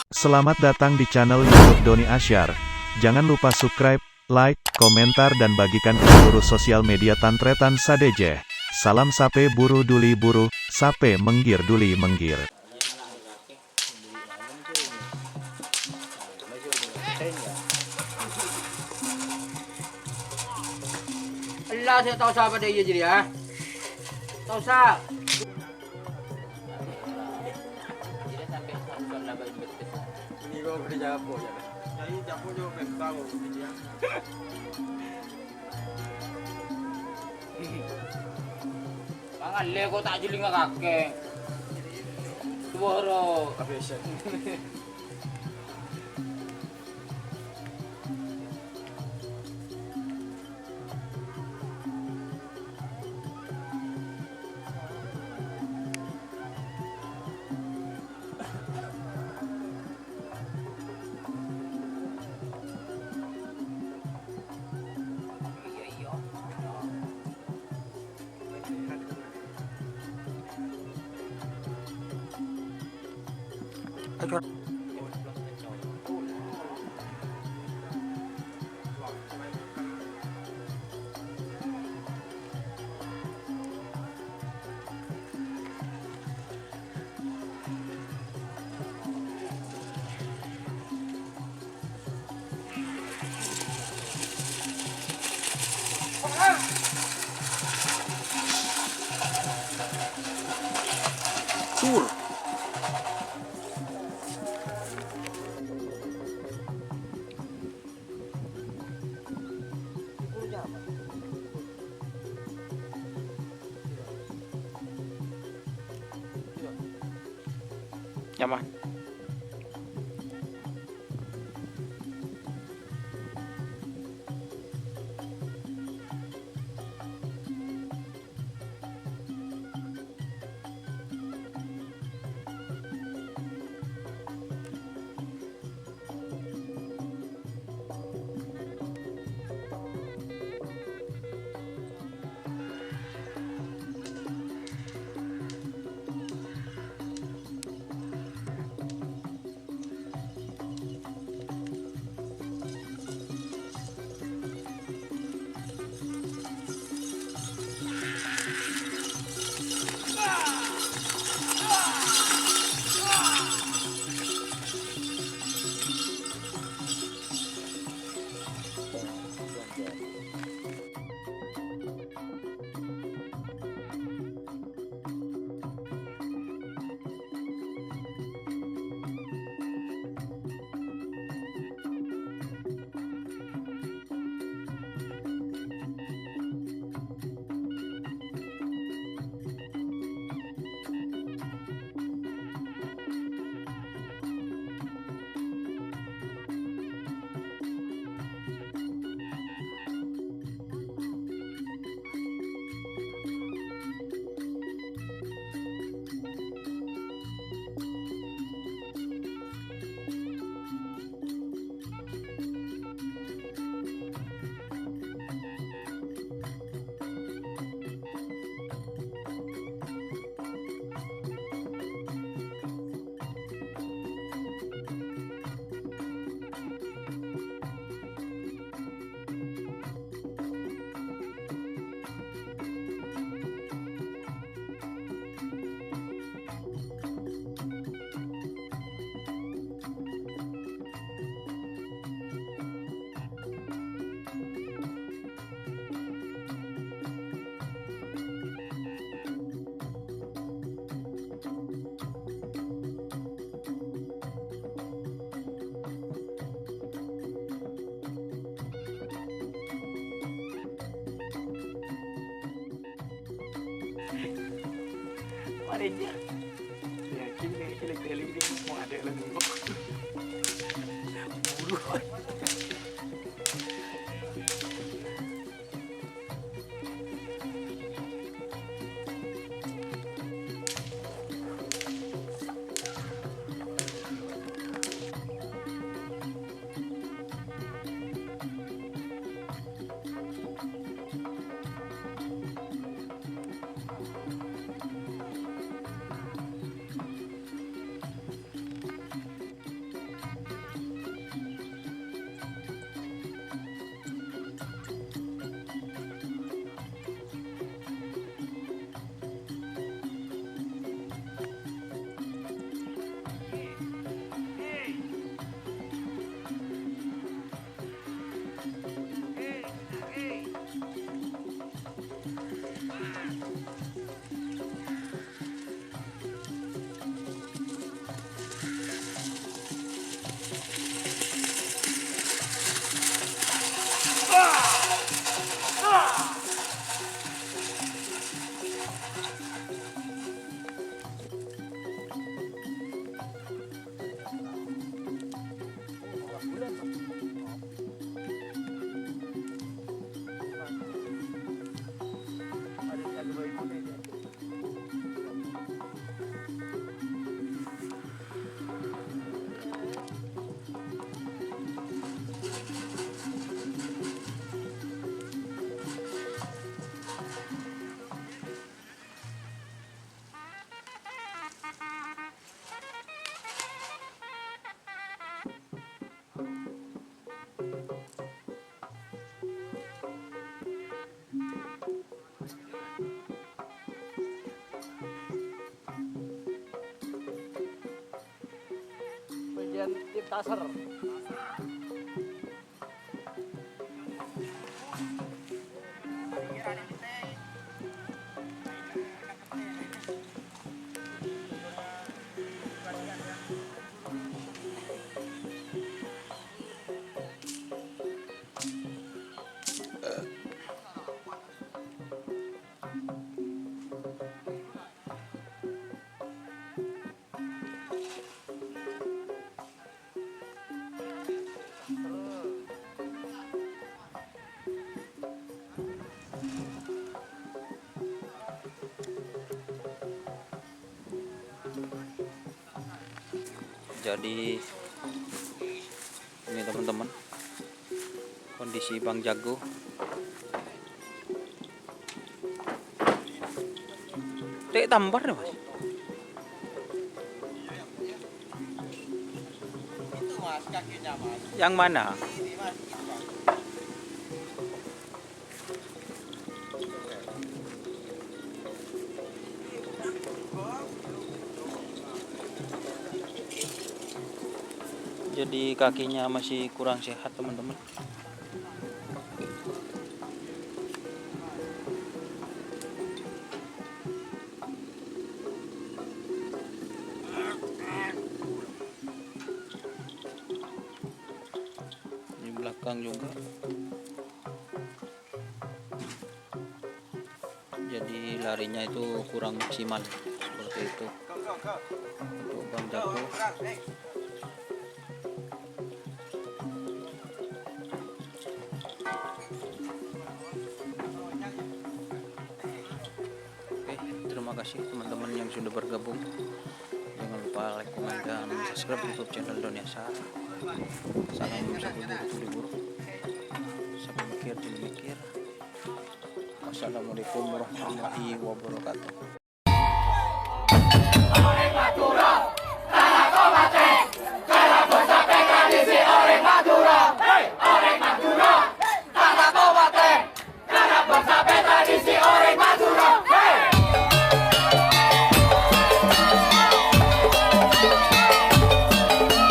Selamat datang di channel YouTube Doni Asyar. Jangan lupa subscribe, like, komentar dan bagikan ke seluruh sosial media Tantretan Sadejeh. Salam sape buru duli buru, sape menggir duli menggir. Allah saya tahu siapa dia jadi ya. Tahu sa. Ini kau kerja apa ya? Jadi jago juga berbago dia. Mangan lego tak jeli nggak kakek. Suara. Aviation. Sur. Nyaman. Mari dia. Ya, kini kali ini mau ada lagi. Buru. bagian tim taser. Jadi ini teman-teman kondisi Bang Jago. Dek tampar nih mas. Itu mas kakinya mas. Yang mana? Ini mas. Jadi kakinya masih kurang sehat teman-teman. Di belakang juga. Jadi larinya itu kurang maksimal seperti itu untuk Bang Jago. Oke, terima kasih teman-teman yang sudah bergabung. Jangan lupa like, komen, dan subscribe YouTube channel Doni Asyar. Salam sapi buru tuli buru. Sapi mikir tuli mikir. Wassalamualaikum warahmatullahi wabarakatuh.